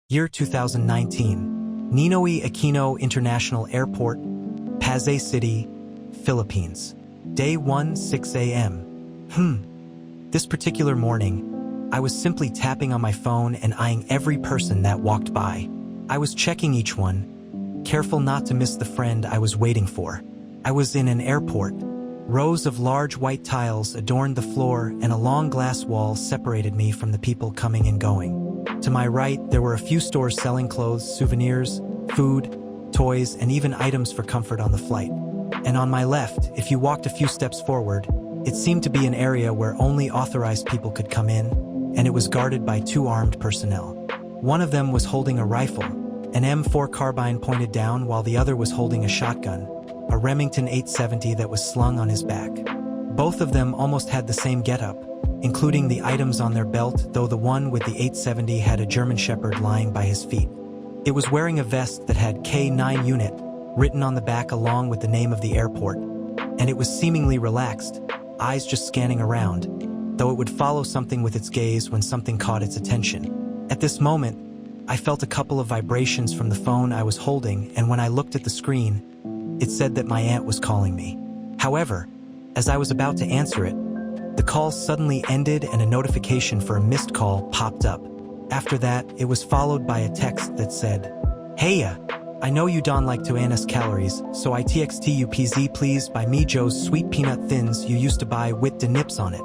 Year 2019. Ninoy Aquino International Airport, Pasay City, Philippines. Day 1, 6 a.m. This particular morning, I was simply tapping on my phone and eyeing every person that walked by. I was checking each one, careful not to miss the friend I was waiting for. I was in an airport. Rows of large white tiles adorned the floor and a long glass wall separated me from the people coming and going. To my right, there were a few stores selling clothes, souvenirs, food, toys, and even items for comfort on the flight. And on my left, if you walked a few steps forward, it seemed to be an area where only authorized people could come in, and it was guarded by 2 armed personnel. One of them was holding a rifle, an M4 carbine pointed down, while the other was holding a shotgun, a Remington 870 that was slung on his back. Both of them almost had the same getup, including the items on their belt, though the one with the 870 had a German Shepherd lying by his feet. It was wearing a vest that had K9 unit written on the back along with the name of the airport, and it was seemingly relaxed, eyes just scanning around, though it would follow something with its gaze when something caught its attention. At this moment, I felt a couple of vibrations from the phone I was holding, and when I looked at the screen, it said that my aunt was calling me. However, as I was about to answer it, the call suddenly ended and a notification for a missed call popped up. After that, it was followed by a text that said, "Heya, I know you don't like to anus calories, so I TXT you PZ please buy me Joe's sweet peanut thins you used to buy with the nips on it."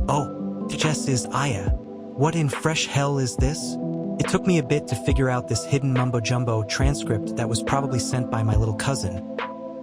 Oh, Jess is Aya. What in fresh hell is this? It took me a bit to figure out this hidden mumbo-jumbo transcript that was probably sent by my little cousin,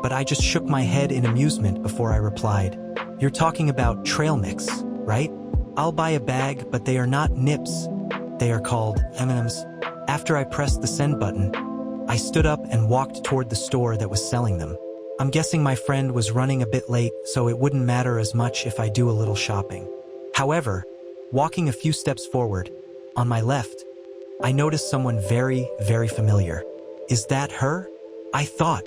but I just shook my head in amusement before I replied, "You're talking about trail mix, right? I'll buy a bag, but they are not nips. They are called M&Ms." After I pressed the send button, I stood up and walked toward the store that was selling them. I'm guessing my friend was running a bit late, so it wouldn't matter as much if I do a little shopping. However, walking a few steps forward, on my left, I noticed someone very, very familiar. Is that her? I thought.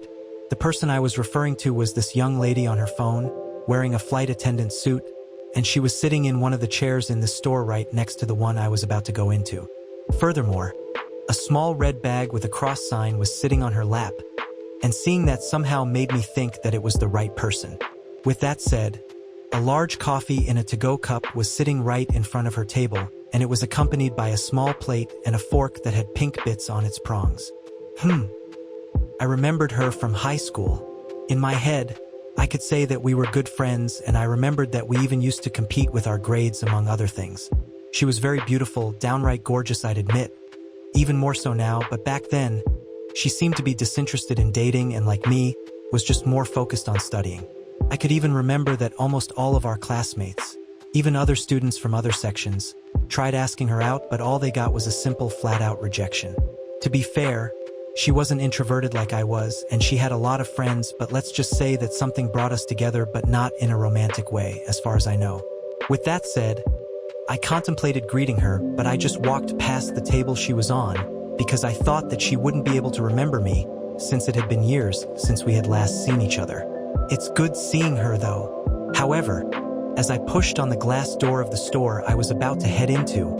The person I was referring to was this young lady on her phone, wearing a flight attendant suit, and she was sitting in one of the chairs in the store right next to the one I was about to go into. Furthermore, a small red bag with a cross sign was sitting on her lap, and seeing that somehow made me think that it was the right person. With that said, a large coffee in a to-go cup was sitting right in front of her table, and it was accompanied by a small plate and a fork that had pink bits on its prongs. I remembered her from high school. In my head, I could say that we were good friends, and I remembered that we even used to compete with our grades among other things. She was very beautiful, downright gorgeous, I'd admit. Even more so now, but back then, she seemed to be disinterested in dating and, like me, was just more focused on studying. I could even remember that almost all of our classmates, even other students from other sections, tried asking her out, but all they got was a simple flat-out rejection. To be fair, she wasn't introverted like I was, and she had a lot of friends, but let's just say that something brought us together, but not in a romantic way, as far as I know. With that said, I contemplated greeting her, but I just walked past the table she was on, because I thought that she wouldn't be able to remember me, since it had been years since we had last seen each other. It's good seeing her, though. However, as I pushed on the glass door of the store I was about to head into,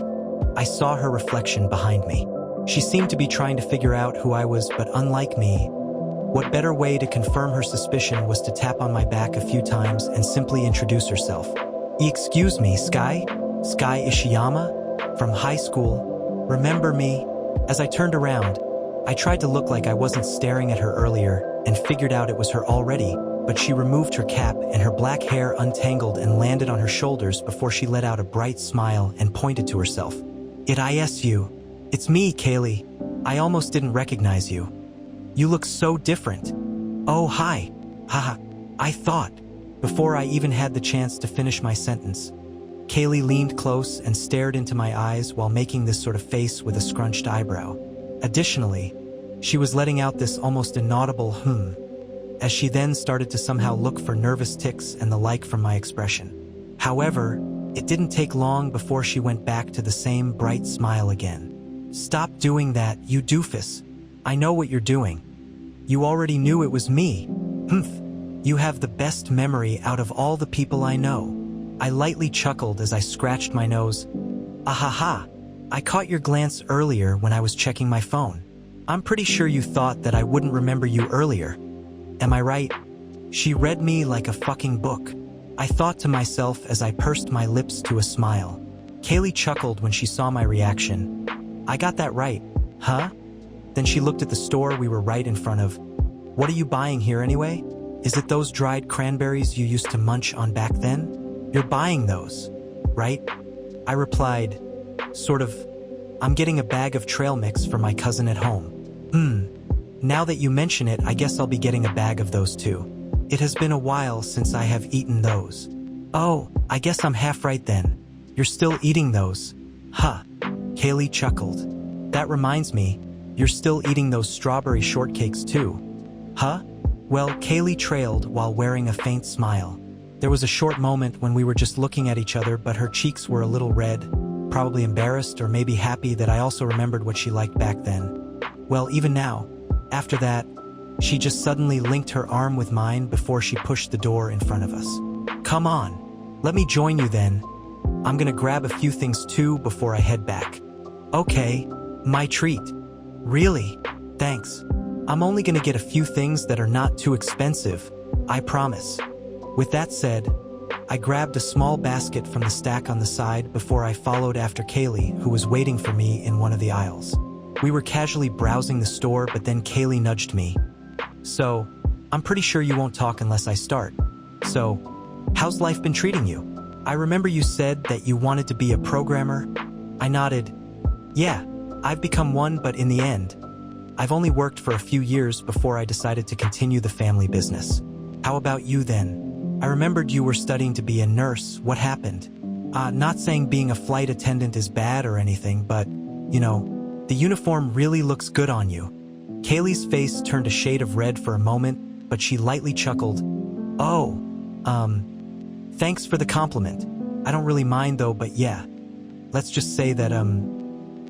I saw her reflection behind me. She seemed to be trying to figure out who I was, but unlike me, what better way to confirm her suspicion was to tap on my back a few times and simply introduce herself. "Excuse me, Sky Ishiyama? From high school. Remember me?" As I turned around, I tried to look like I wasn't staring at her earlier and figured out it was her already, but she removed her cap and her black hair untangled and landed on her shoulders before she let out a bright smile and pointed to herself. "It is you. It's me, Kaylee. I almost didn't recognize you. You look so different." "Oh, hi. Haha, I thought." Before I even had the chance to finish my sentence, Kaylee leaned close and stared into my eyes while making this sort of face with a scrunched eyebrow. Additionally, she was letting out this almost inaudible as she then started to somehow look for nervous tics and the like from my expression. However, it didn't take long before she went back to the same bright smile again. "Stop doing that, you doofus. I know what you're doing. You already knew it was me. You have the best memory out of all the people I know." I lightly chuckled as I scratched my nose. "Ahaha, I caught your glance earlier when I was checking my phone. I'm pretty sure you thought that I wouldn't remember you earlier. Am I right? She read me like a fucking book. I thought to myself as I pursed my lips to a smile. Kaylee chuckled when she saw my reaction. I got that right, huh? Then she looked at the store we were right in front of. What are you buying here anyway? Is it those dried cranberries you used to munch on back then? You're buying those, right? I replied, sort of, I'm getting a bag of trail mix for my cousin at home. Now that you mention it, I guess I'll be getting a bag of those too. It has been a while since I have eaten those. Oh, I guess I'm half right then. You're still eating those. Huh. Kaylee chuckled. That reminds me, you're still eating those strawberry shortcakes too. Huh? Well, Kaylee trailed while wearing a faint smile. There was a short moment when we were just looking at each other, but her cheeks were a little red, probably embarrassed or maybe happy that I also remembered what she liked back then. Well, even now, after that, she just suddenly linked her arm with mine before she pushed the door in front of us. Come on, let me join you then. I'm gonna grab a few things too before I head back. Okay, my treat. Really? Thanks. I'm only gonna get a few things that are not too expensive, I promise. With that said, I grabbed a small basket from the stack on the side before I followed after Kaylee, who was waiting for me in one of the aisles. We were casually browsing the store, but then Kaylee nudged me. So, I'm pretty sure you won't talk unless I start. So, how's life been treating you? I remember you said that you wanted to be a programmer. I nodded. Yeah, I've become one, but in the end, I've only worked for a few years before I decided to continue the family business. How about you then? I remembered you were studying to be a nurse. What happened? Not saying being a flight attendant is bad or anything, but, you know, the uniform really looks good on you. Kaylee's face turned a shade of red for a moment, but she lightly chuckled. Oh, thanks for the compliment. I don't really mind though, but yeah. Let's just say that,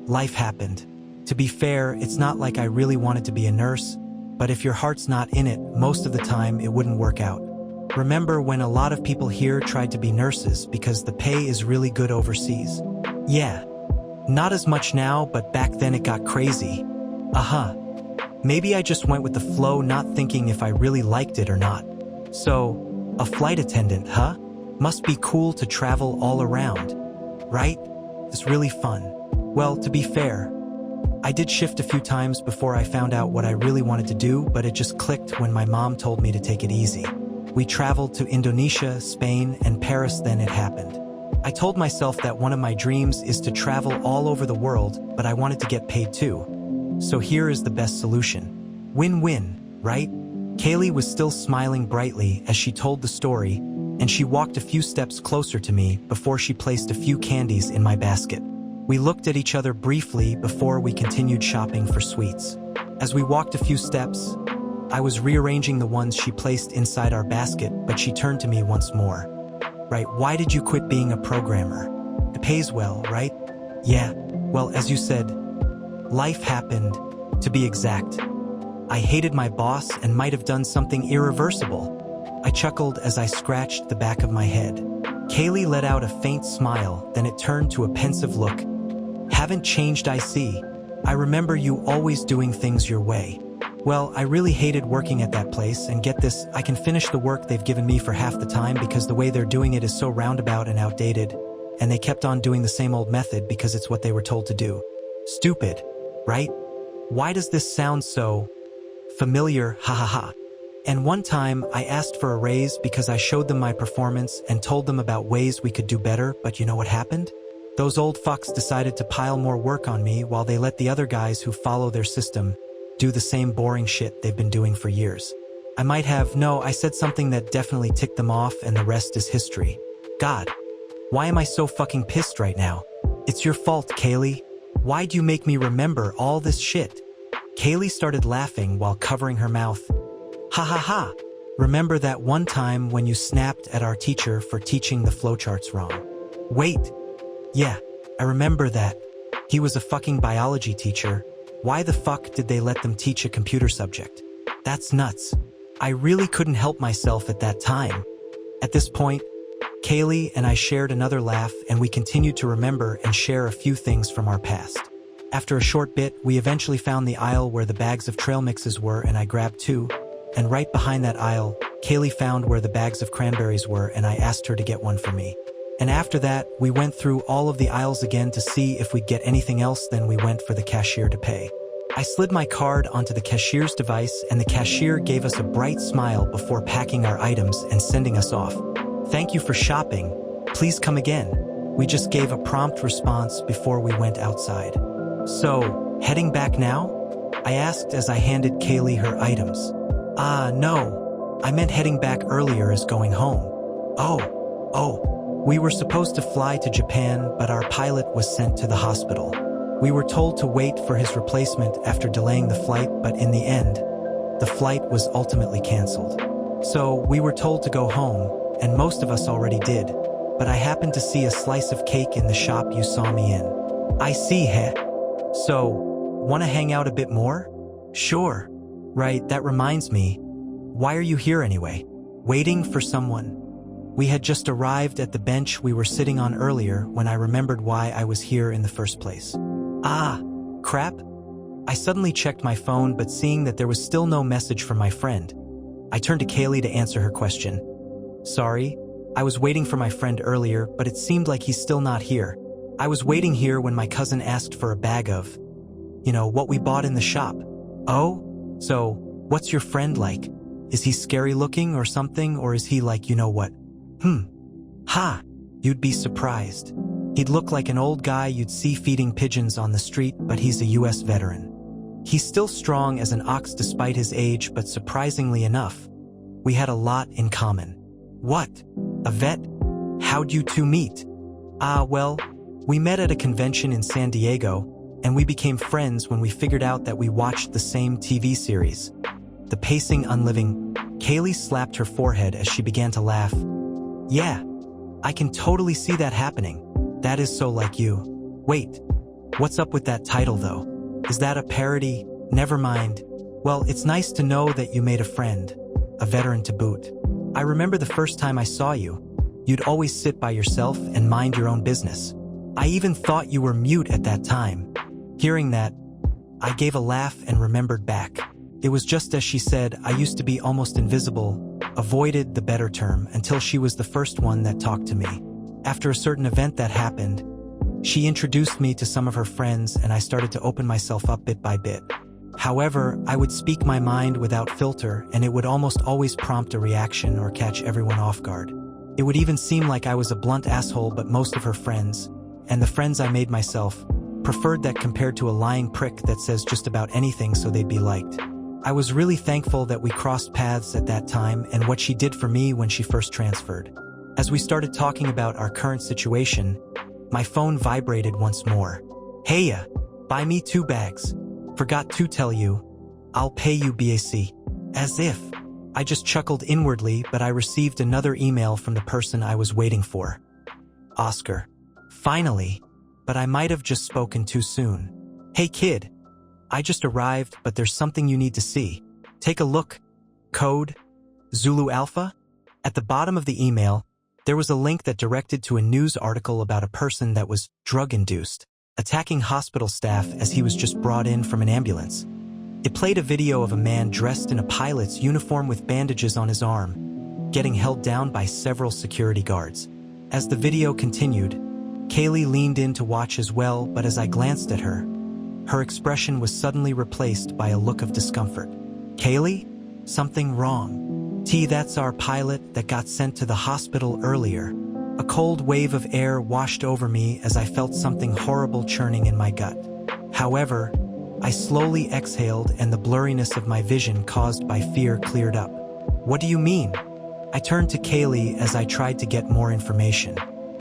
life happened. To be fair, it's not like I really wanted to be a nurse, but if your heart's not in it, most of the time it wouldn't work out. Remember when a lot of people here tried to be nurses because the pay is really good overseas? Yeah. Not as much now, but back then it got crazy. Maybe I just went with the flow, not thinking if I really liked it or not. So, a flight attendant, huh? Must be cool to travel all around, right? It's really fun. Well, to be fair, I did shift a few times before I found out what I really wanted to do, but it just clicked when my mom told me to take it easy. We traveled to Indonesia, Spain, and Paris, then it happened. I told myself that one of my dreams is to travel all over the world, but I wanted to get paid too. So here is the best solution. Win-win, right? Kaylee was still smiling brightly as she told the story, and she walked a few steps closer to me before she placed a few candies in my basket. We looked at each other briefly before we continued shopping for sweets. As we walked a few steps, I was rearranging the ones she placed inside our basket, but she turned to me once more. Right, why did you quit being a programmer? It pays well, right? Yeah, well, as you said, life happened, to be exact. I hated my boss and might have done something irreversible. I chuckled as I scratched the back of my head. Kaylee let out a faint smile, then it turned to a pensive look. Haven't changed, I see. I remember you always doing things your way. Well, I really hated working at that place, and get this, I can finish the work they've given me for half the time because the way they're doing it is so roundabout and outdated, and they kept on doing the same old method because it's what they were told to do. Stupid, right? Why does this sound so familiar? Ha ha ha. And one time, I asked for a raise because I showed them my performance and told them about ways we could do better, but you know what happened? Those old fucks decided to pile more work on me while they let the other guys who follow their system do the same boring shit they've been doing for years. I said something that definitely ticked them off, and the rest is history. God, why am I so fucking pissed right now? It's your fault, Kaylee. Why do you make me remember all this shit? Kaylee started laughing while covering her mouth. Ha ha ha. Remember that one time when you snapped at our teacher for teaching the flowcharts wrong? Wait. Yeah, I remember that. He was a fucking biology teacher. Why the fuck did they let them teach a computer subject? That's nuts. I really couldn't help myself at that time. At this point, Kaylee and I shared another laugh, and we continued to remember and share a few things from our past. After a short bit, we eventually found the aisle where the bags of trail mixes were, and I grabbed two. And right behind that aisle, Kaylee found where the bags of cranberries were, and I asked her to get one for me. And after that, we went through all of the aisles again to see if we'd get anything else, then we went for the cashier to pay. I slid my card onto the cashier's device, and the cashier gave us a bright smile before packing our items and sending us off. "Thank you for shopping. Please come again." We just gave a prompt response before we went outside. "So, heading back now?" I asked as I handed Kaylee her items. No. I meant heading back earlier as going home." Oh. We were supposed to fly to Japan, but our pilot was sent to the hospital. We were told to wait for his replacement after delaying the flight, but in the end, the flight was ultimately canceled. So we were told to go home, and most of us already did, but I happened to see a slice of cake in the shop you saw me in. "I see, heh? So, wanna hang out a bit more?" "Sure." "Right, that reminds me. Why are you here anyway? Waiting for someone?" We had just arrived at the bench we were sitting on earlier when I remembered why I was here in the first place. Crap. I suddenly checked my phone, but seeing that there was still no message from my friend, I turned to Kaylee to answer her question. "Sorry, I was waiting for my friend earlier, but it seemed like he's still not here. I was waiting here when my cousin asked for a bag of, what we bought in the shop." "Oh? So, what's your friend like? Is he scary looking or something, or is he like what?" You'd be surprised. He'd look like an old guy you'd see feeding pigeons on the street, but he's a US veteran. He's still strong as an ox despite his age, but surprisingly enough, we had a lot in common." "What? A vet? How'd you two meet?" Well, we met at a convention in San Diego, and we became friends when we figured out that we watched the same TV series. The Pacing Unliving. Kaylee slapped her forehead as she began to laugh. "Yeah, I can totally see that happening. That is so like you." "Wait, what's up with that title though? Is that a parody?" "Never mind. Well, it's nice to know that you made a friend, a veteran to boot. I remember the first time I saw you, you'd always sit by yourself and mind your own business. I even thought you were mute at that time." Hearing that, I gave a laugh and remembered back. It was just as she said. I used to be almost invisible, avoided the better term, until she was the first one that talked to me. After a certain event that happened, she introduced me to some of her friends, and I started to open myself up bit by bit. However, I would speak my mind without filter, and it would almost always prompt a reaction or catch everyone off guard. It would even seem like I was a blunt asshole, but most of her friends, and the friends I made myself, preferred that compared to a lying prick that says just about anything so they'd be liked. I was really thankful that we crossed paths at that time and what she did for me when she first transferred. As we started talking about our current situation, my phone vibrated once more. "Heya, buy me 2 bags. Forgot to tell you. I'll pay you BAC." As if. I just chuckled inwardly, but I received another email from the person I was waiting for. "Oscar. Finally, but I might have just spoken too soon. Hey kid. I just arrived, but there's something you need to see. Take a look. Code Zulu Alpha." At the bottom of the email, there was a link that directed to a news article about a person that was drug-induced, attacking hospital staff as he was just brought in from an ambulance. It played a video of a man dressed in a pilot's uniform with bandages on his arm, getting held down by several security guards. As the video continued, Kaylee leaned in to watch as well, but as I glanced at her, her expression was suddenly replaced by a look of discomfort. "Kaylee? Something wrong?" That's our pilot that got sent to the hospital earlier." A cold wave of air washed over me as I felt something horrible churning in my gut. However, I slowly exhaled and the blurriness of my vision caused by fear cleared up. "What do you mean?" I turned to Kaylee as I tried to get more information.